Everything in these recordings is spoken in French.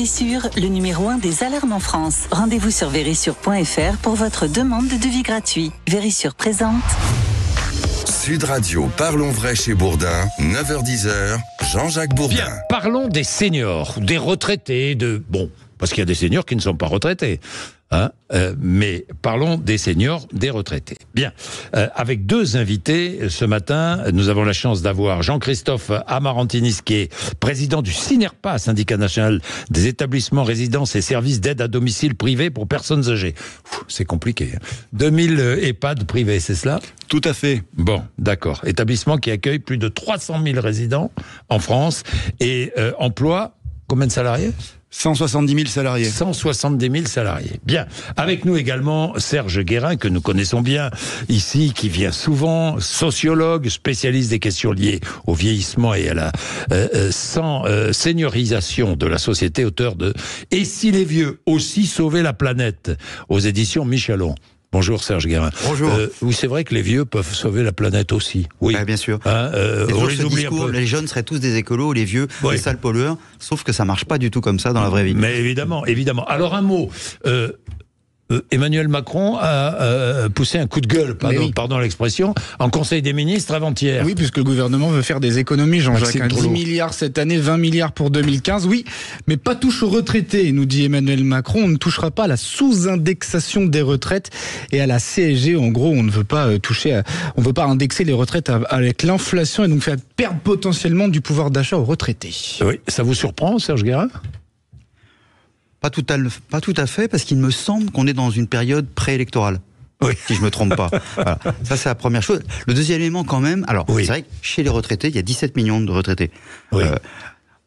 Vérissure, le numéro 1 des alarmes en France. Rendez-vous sur vérissure.fr pour votre demande de devis gratuit. Vérissure présente. Sud Radio, parlons vrai chez Bourdin, 9h-10h, Jean-Jacques Bourdin. Bien, parlons des seniors, des retraités, parce qu'il y a des seniors qui ne sont pas retraités. Mais parlons des seniors, des retraités. Bien, avec deux invités ce matin, nous avons la chance d'avoir Jean-Christophe Amarantinis, qui est président du SINERPA, syndicat national des établissements, résidences et services d'aide à domicile privés pour personnes âgées. C'est compliqué. 2000 EHPAD privés, c'est cela ? Tout à fait. Bon, d'accord. Établissement qui accueille plus de 300 000 résidents en France et emploie combien de salariés ? 170 000 salariés. 170 000 salariés. Bien. Avec nous également Serge Guérin, que nous connaissons bien ici, qui vient souvent, sociologue, spécialiste des questions liées au vieillissement et à la seniorisation de la société, auteur de « Et si les vieux aussi sauvaient la planète ?» aux éditions Michelon. Bonjour Serge Guérin. Bonjour. Oui, c'est vrai que les vieux peuvent sauver la planète aussi. Oui, bien sûr. On les oublie un peu. Les jeunes seraient tous des écolos, les vieux, des sales pollueurs, sauf que ça marche pas du tout comme ça dans la vraie vie. Mais évidemment. Alors un mot. Emmanuel Macron a poussé un coup de gueule, pardon l'expression, en Conseil des ministres avant-hier. Oui, puisque le gouvernement veut faire des économies, Jean-Jacques. 10 milliards cette année, 20 milliards pour 2015, oui, mais pas touche aux retraités, nous dit Emmanuel Macron. On ne touchera pas à la sous-indexation des retraites et à la CSG. En gros, on ne veut pas on ne veut pas indexer les retraites avec l'inflation et donc faire perdre potentiellement du pouvoir d'achat aux retraités. Oui, ça vous surprend, Serge Guérin ? Pas tout à fait, parce qu'il me semble qu'on est dans une période préélectorale. Oui. Si je me trompe pas. Voilà. Ça, c'est la première chose. Le deuxième élément, quand même, c'est vrai que chez les retraités, il y a 17 millions de retraités. Oui.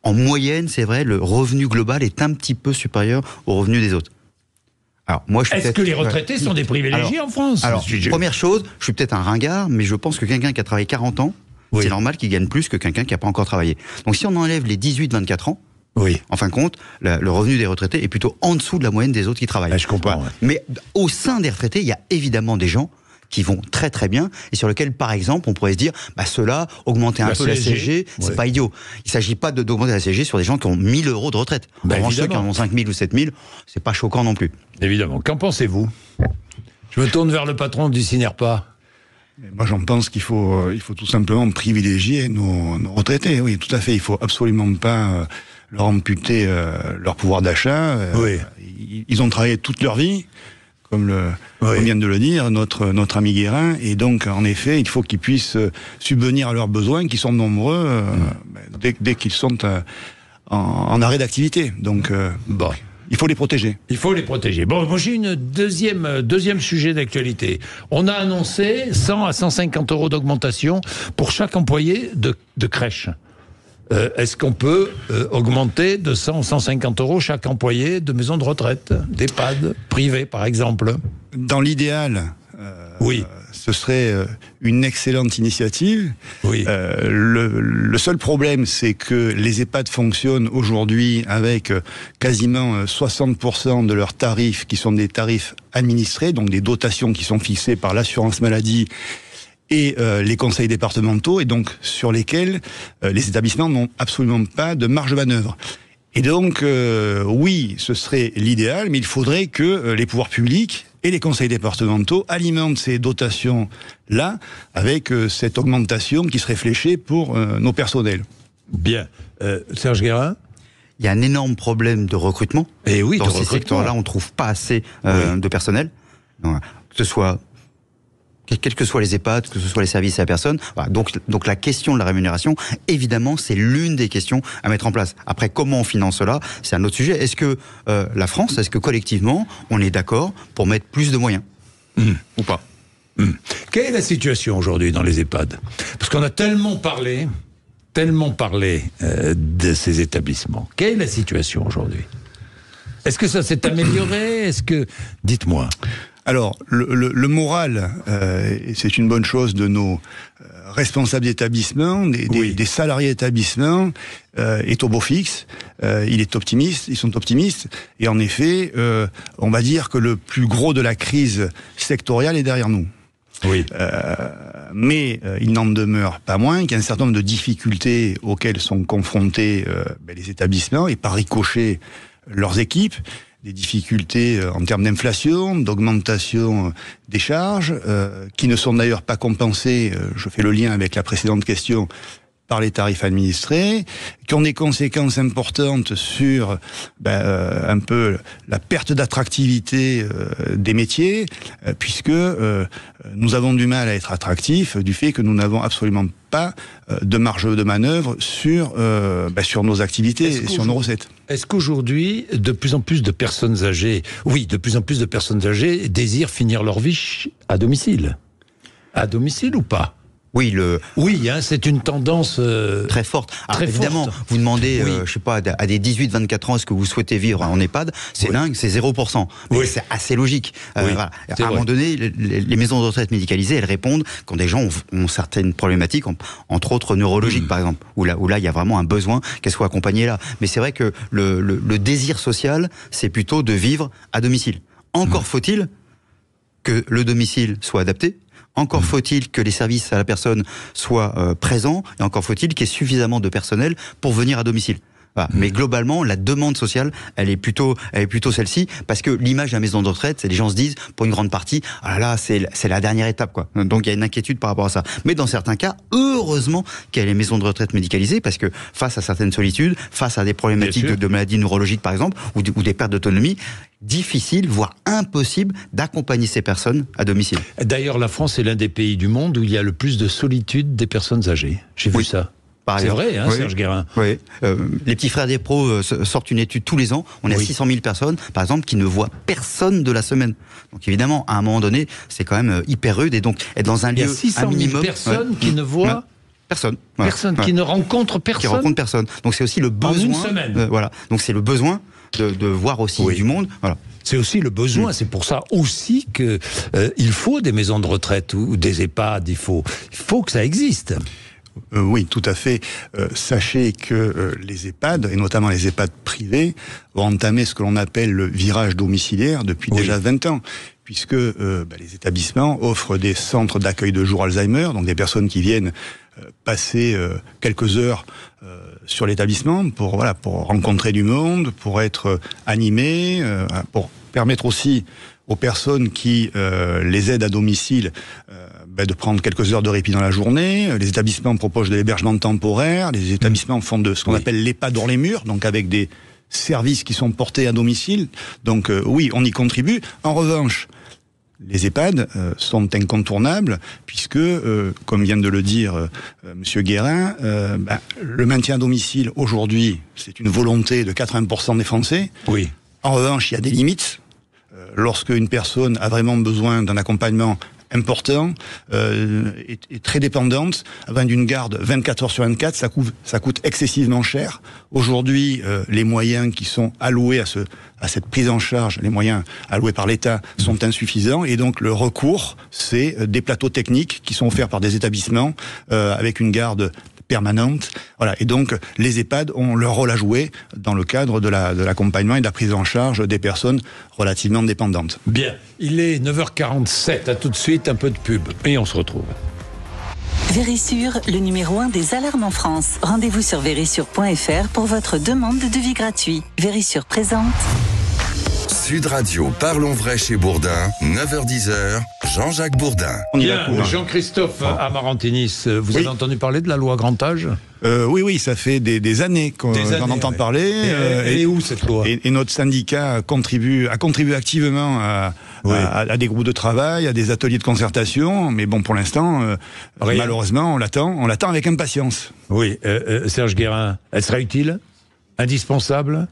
En moyenne, c'est vrai, le revenu global est un petit peu supérieur au revenu des autres. Alors, moi, est-ce que les retraités sont des privilégiés en France ? Première chose, je suis peut-être un ringard, mais je pense que quelqu'un qui a travaillé 40 ans, c'est normal qu'il gagne plus que quelqu'un qui n'a pas encore travaillé. Donc, si on enlève les 18-24 ans, en fin de compte, le revenu des retraités est plutôt en dessous de la moyenne des autres qui travaillent. Je comprends. Ouais. Mais au sein des retraités, il y a évidemment des gens qui vont très très bien et sur lesquels, par exemple, on pourrait se dire, ceux-là, augmenter un peu la CSG, c'est pas idiot. Il ne s'agit pas d'augmenter la CSG sur des gens qui ont 1 000 euros de retraite. En revanche, ceux qui en ont 5 000 ou 7 000, c'est pas choquant non plus. Évidemment. Qu'en pensez-vous ? Je me tourne vers le patron du SINERPA. Moi, j'en pense qu'il faut tout simplement privilégier nos retraités. Oui, tout à fait. Il faut absolument pas leur amputer leur pouvoir d'achat. Ils ont travaillé toute leur vie, comme on vient de le dire, notre ami Guérin. Et donc, en effet, il faut qu'ils puissent subvenir à leurs besoins, qui sont nombreux dès qu'ils sont en arrêt d'activité. Donc, il faut les protéger. Bon, moi j'ai une deuxième sujet d'actualité. On a annoncé 100 à 150 euros d'augmentation pour chaque employé de crèche. Est-ce qu'on peut augmenter de 100 à 150 euros chaque employé de maison de retraite, d'EHPAD, privé par exemple ? Dans l'idéal, ce serait une excellente initiative. Oui. Le seul problème, c'est que les EHPAD fonctionnent aujourd'hui avec quasiment 60% de leurs tarifs qui sont des tarifs administrés, donc des dotations qui sont fixées par l'assurance maladie et les conseils départementaux, et donc sur lesquels les établissements n'ont absolument pas de marge de manœuvre. Et donc, oui, ce serait l'idéal, mais il faudrait que les pouvoirs publics et les conseils départementaux alimentent ces dotations-là avec cette augmentation qui serait fléchée pour nos personnels. Bien. Serge Guérin ? Il y a un énorme problème de recrutement. Et oui, dans ces secteurs-là, on ne trouve pas assez de personnel. Donc, quels que soient les EHPAD, que ce soit les services à la personne. Voilà. Donc la question de la rémunération, évidemment, c'est l'une des questions à mettre en place. Après, comment on finance cela, c'est un autre sujet. Est-ce que la France, est-ce que collectivement, on est d'accord pour mettre plus de moyens ou pas ? Quelle est la situation aujourd'hui dans les EHPAD ? Parce qu'on a tellement parlé de ces établissements. Quelle est la situation aujourd'hui ? Est-ce que ça s'est amélioré ? Dites-moi. Alors, le moral, c'est une bonne chose de nos responsables d'établissement, des salariés d'établissement, est au beau fixe. Ils sont optimistes. Et en effet, on va dire que le plus gros de la crise sectorielle est derrière nous. Oui. Mais il n'en demeure pas moins qu'il y a un certain nombre de difficultés auxquelles sont confrontés les établissements, et par ricochet leurs équipes, des difficultés en termes d'inflation, d'augmentation des charges, qui ne sont d'ailleurs pas compensées, je fais le lien avec la précédente question, par les tarifs administrés, qui ont des conséquences importantes sur un peu la perte d'attractivité des métiers, puisque nous avons du mal à être attractifs du fait que nous n'avons absolument pas de marge de manœuvre sur nos activités et sur nos recettes. Est-ce qu'aujourd'hui, de plus en plus de personnes âgées désirent finir leur vie à domicile? À domicile ou pas? Oui, c'est une tendance très forte. Alors, très évidemment, forte. vous demandez, je sais pas, à des 18-24 ans, est-ce que vous souhaitez vivre en EHPAD? C'est dingue, c'est 0%. Mais c'est assez logique. Voilà. À un moment donné, les maisons de retraite médicalisées, elles répondent quand des gens ont certaines problématiques, entre autres neurologiques, par exemple, où là, il y a vraiment un besoin qu'elles soient accompagnées là. Mais c'est vrai que le désir social, c'est plutôt de vivre à domicile. Encore faut-il que le domicile soit adapté. Encore faut-il que les services à la personne soient présents, et encore faut-il qu'il y ait suffisamment de personnel pour venir à domicile. Voilà. Mais globalement, la demande sociale, elle est plutôt celle-ci, parce que l'image de la maison de retraite, c'est les gens se disent, pour une grande partie, ah là, c'est la dernière étape, quoi. Donc il y a une inquiétude par rapport à ça. Mais dans certains cas, heureusement qu'il y a les maisons de retraite médicalisées, parce que face à certaines solitudes, face à des problématiques de maladies neurologiques, par exemple, ou des pertes d'autonomie, difficile, voire impossible, d'accompagner ces personnes à domicile. D'ailleurs, la France est l'un des pays du monde où il y a le plus de solitude des personnes âgées. J'ai vu ça. C'est vrai, hein, Serge Guérin. Oui. Les petits frères des pros sortent une étude tous les ans. On est à 600 000 personnes, par exemple, qui ne voient personne de la semaine. Donc évidemment, à un moment donné, c'est quand même hyper rude. Et donc, être dans un lieu, un minimum... Il y a 600 000 personnes qui ne voient... Personne. Personne, qui ne rencontre personne. Qui rencontre personne. Donc c'est aussi le besoin... En une semaine. Voilà. Donc c'est le besoin de voir aussi du monde. Voilà. C'est aussi le besoin. C'est pour ça aussi que il faut des maisons de retraite ou des EHPAD. Il faut que ça existe. Oui, tout à fait. Sachez que les EHPAD, et notamment les EHPAD privés, ont entamé ce que l'on appelle le virage domiciliaire depuis déjà 20 ans, puisque les établissements offrent des centres d'accueil de jour Alzheimer, donc des personnes qui viennent passer quelques heures sur l'établissement pour rencontrer du monde, pour être animés, pour permettre aussi aux personnes qui les aident à domicile de prendre quelques heures de répit dans la journée. Les établissements proposent de l'hébergement temporaire. Les établissements font de ce qu'on appelle l'EHPAD hors les murs, donc avec des services qui sont portés à domicile. Donc oui, on y contribue. En revanche, les EHPAD sont incontournables puisque, comme vient de le dire Monsieur Guérin, le maintien à domicile aujourd'hui, c'est une volonté de 80% des Français. Oui. En revanche, il y a des limites. Lorsque une personne a vraiment besoin d'un accompagnement important, est très dépendante, avoir d'une garde 24 heures sur 24, ça coûte excessivement cher. Aujourd'hui, les moyens qui sont alloués à cette prise en charge, les moyens alloués par l'État sont insuffisants, et donc le recours, c'est des plateaux techniques qui sont offerts par des établissements avec une garde permanente. Voilà. Et donc, les EHPAD ont leur rôle à jouer dans le cadre de l'accompagnement et de la prise en charge des personnes relativement dépendantes. Bien. Il est 9h47. À tout de suite, un peu de pub. Et on se retrouve. Vérissure, le numéro 1 des alarmes en France. Rendez-vous sur vérissure.fr pour votre demande de devis gratuit. Vérissure présente. Sud Radio, parlons vrai chez Bourdin, 9h-10h, Jean-Jacques Bourdin. Bien, Jean-Christophe Amarantinis, vous avez entendu parler de la loi Grand Âge ? Oui, ça fait des années qu'on en entend parler. Et où cette loi ? Et notre syndicat a contribué activement à des groupes de travail, à des ateliers de concertation, mais bon, pour l'instant, malheureusement, on l'attend avec impatience. Oui, Serge Guérin, elle serait utile ? Indispensable ?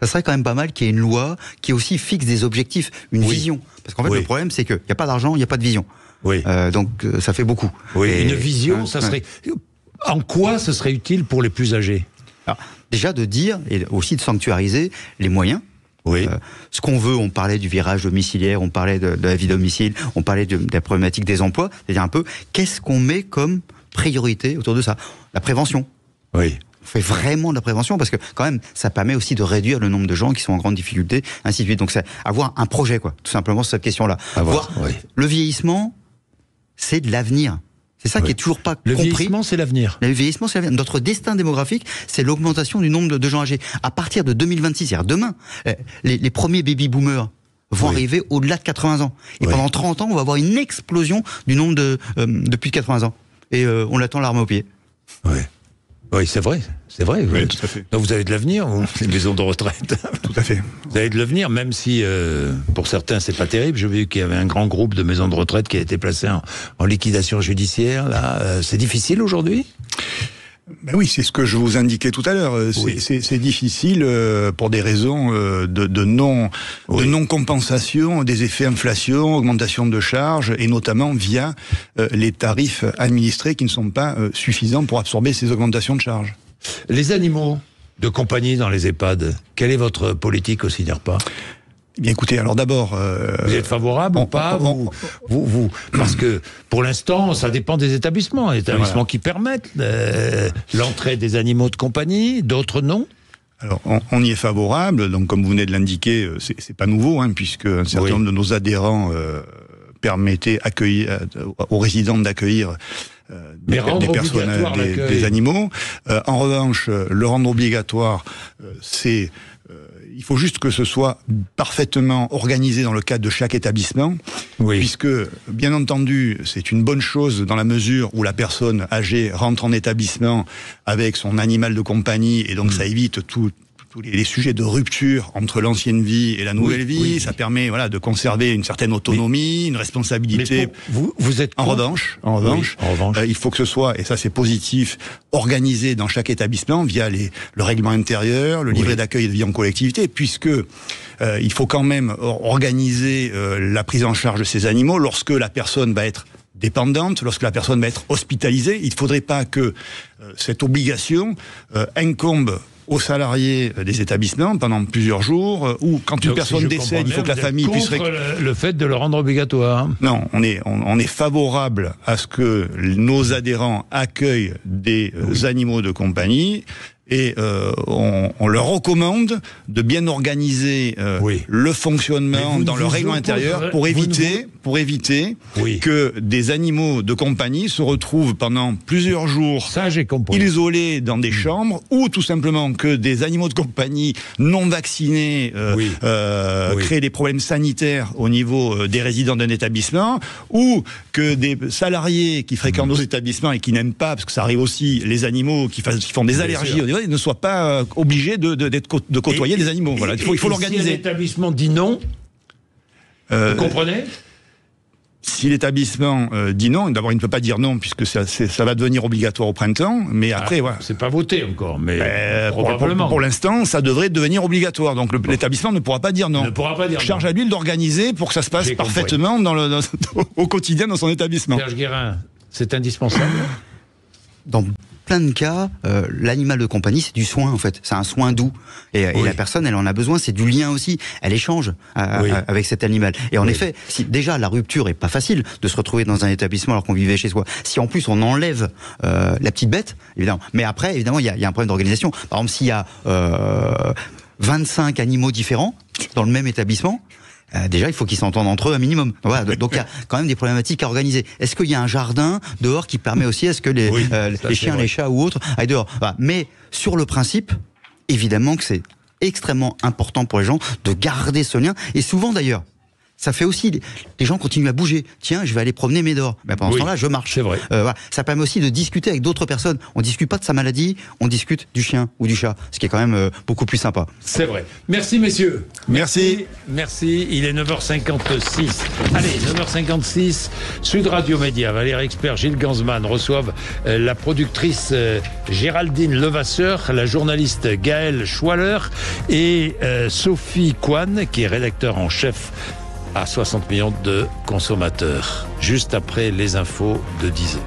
Ça serait quand même pas mal qu'il y ait une loi qui aussi fixe des objectifs, une vision. Parce qu'en fait, le problème, c'est qu'il n'y a pas d'argent, il n'y a pas de vision. Oui. Donc, ça fait beaucoup. Oui, une vision, ça serait... En quoi ce serait utile pour les plus âgés ? Alors, déjà de dire, et aussi de sanctuariser les moyens. Oui. Ce qu'on veut, on parlait du virage domiciliaire, on parlait de la vie domicile, on parlait de la problématique des emplois. C'est-à-dire un peu, qu'est-ce qu'on met comme priorité autour de ça ? La prévention. Oui. On fait vraiment de la prévention parce que quand même ça permet aussi de réduire le nombre de gens qui sont en grande difficulté, ainsi de suite. Donc c'est avoir un projet, quoi, tout simplement sur cette question-là. Le vieillissement, c'est de l'avenir. C'est ça qui est toujours pas le compris. Le vieillissement, c'est l'avenir. Le vieillissement, c'est l'avenir. Notre destin démographique, c'est l'augmentation du nombre de gens âgés. À partir de 2026, c'est-à-dire demain, les premiers baby-boomers vont arriver au-delà de 80 ans. Et pendant 30 ans, on va avoir une explosion du nombre de plus de 80 ans. Et on l'attend l'arme au pied. Oui, c'est vrai. C'est vrai. Oui, tout à fait. Donc vous avez de l'avenir, les maisons de retraite. Tout à fait. Vous avez de l'avenir, même si pour certains c'est pas terrible. J'ai vu qu'il y avait un grand groupe de maisons de retraite qui a été placé en liquidation judiciaire. Là, c'est difficile aujourd'hui. Ben oui, c'est ce que je vous indiquais tout à l'heure. C'est difficile pour des raisons de non-compensation des effets inflation, augmentation de charges, et notamment via les tarifs administrés qui ne sont pas suffisants pour absorber ces augmentations de charges. Les animaux de compagnie dans les EHPAD, quelle est votre politique au CINERPA ? Eh bien, écoutez, alors d'abord... vous êtes favorable ou pas vous, parce que, pour l'instant, ça dépend des établissements. Les établissements qui permettent l'entrée des animaux de compagnie, d'autres non. Alors, on y est favorable. Donc, comme vous venez de l'indiquer, c'est pas nouveau, puisque un certain nombre de nos adhérents permettaient aux résidents d'accueillir des personnes, des animaux. En revanche, le rendre obligatoire, il faut juste que ce soit parfaitement organisé dans le cadre de chaque établissement, puisque, bien entendu, c'est une bonne chose dans la mesure où la personne âgée rentre en établissement avec son animal de compagnie, et donc ça évite tous les sujets de rupture entre l'ancienne vie et la nouvelle vie. Ça permet de conserver une certaine autonomie, une responsabilité. Vous êtes en revanche, il faut que ce soit, et ça c'est positif, organisé dans chaque établissement via le règlement intérieur, le livret d'accueil et de vie en collectivité, puisque il faut quand même organiser la prise en charge de ces animaux lorsque la personne va être dépendante, lorsque la personne va être hospitalisée. Il ne faudrait pas que cette obligation incombe aux salariés des établissements pendant plusieurs jours, ou quand une personne décède, il faut que la famille puisse... le fait de le rendre obligatoire. Non, on est favorable à ce que nos adhérents accueillent des animaux de compagnie, et on leur recommande de bien organiser le fonctionnement dans le règlement intérieur pour éviter que des animaux de compagnie se retrouvent pendant plusieurs jours isolés dans des chambres, ou tout simplement que des animaux de compagnie non vaccinés créent des problèmes sanitaires au niveau des résidents d'un établissement, ou que des salariés qui fréquentent nos établissements et qui n'aiment pas, parce que ça arrive aussi, les animaux qui font des allergies, ne soient pas obligés de côtoyer des animaux. Il faut l'organiser. Si l'établissement dit non, vous comprenez ? Si l'établissement dit non, d'abord il ne peut pas dire non puisque ça va devenir obligatoire au printemps, mais après c'est pas voté encore, mais probablement. Pour l'instant, ça devrait devenir obligatoire. Donc l'établissement ne pourra pas dire non. Charge à lui d'organiser pour que ça se passe parfaitement au quotidien dans son établissement. Serge Guérin, c'est indispensable. Dans plein de cas, l'animal de compagnie, c'est du soin en fait, c'est un soin doux, et la personne, elle en a besoin, c'est du lien aussi, elle échange avec cet animal. Et en effet, si déjà la rupture est pas facile de se retrouver dans un établissement alors qu'on vivait chez soi, si en plus on enlève la petite bête, évidemment, mais après évidemment il y a un problème d'organisation. Par exemple, s'il y a 25 animaux différents dans le même établissement, déjà, il faut qu'ils s'entendent entre eux un minimum. Voilà, donc il y a quand même des problématiques à organiser. Est-ce qu'il y a un jardin dehors qui permet aussi à ce que les chiens, les chats ou autres aillent dehors? Voilà. Mais sur le principe, évidemment que c'est extrêmement important pour les gens de garder ce lien. Et souvent d'ailleurs, ça fait aussi, les gens continuent à bouger. Tiens, je vais aller promener Médor. Mais pendant ce temps-là, je marche. C'est vrai. Voilà. Ça permet aussi de discuter avec d'autres personnes. On discute pas de sa maladie, on discute du chien ou du chat. Ce qui est quand même beaucoup plus sympa. C'est vrai. Merci messieurs. Merci. Il est 9h56. Allez, 9h56. Sud Radio Média, Valérie Expert, Gilles Gansman reçoivent la productrice Géraldine Levasseur, la journaliste Gaëlle Schwaller et Sophie Kwan, qui est rédacteur en chef à 60 millions de consommateurs. Juste après les infos de 10h.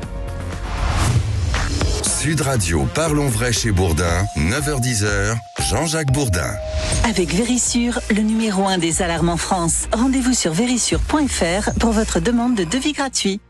Sud Radio, parlons vrai chez Bourdin, 9h-10h, Jean-Jacques Bourdin. Avec Vérissure, le numéro 1 des alarmes en France. Rendez-vous sur vérissure.fr pour votre demande de devis gratuit.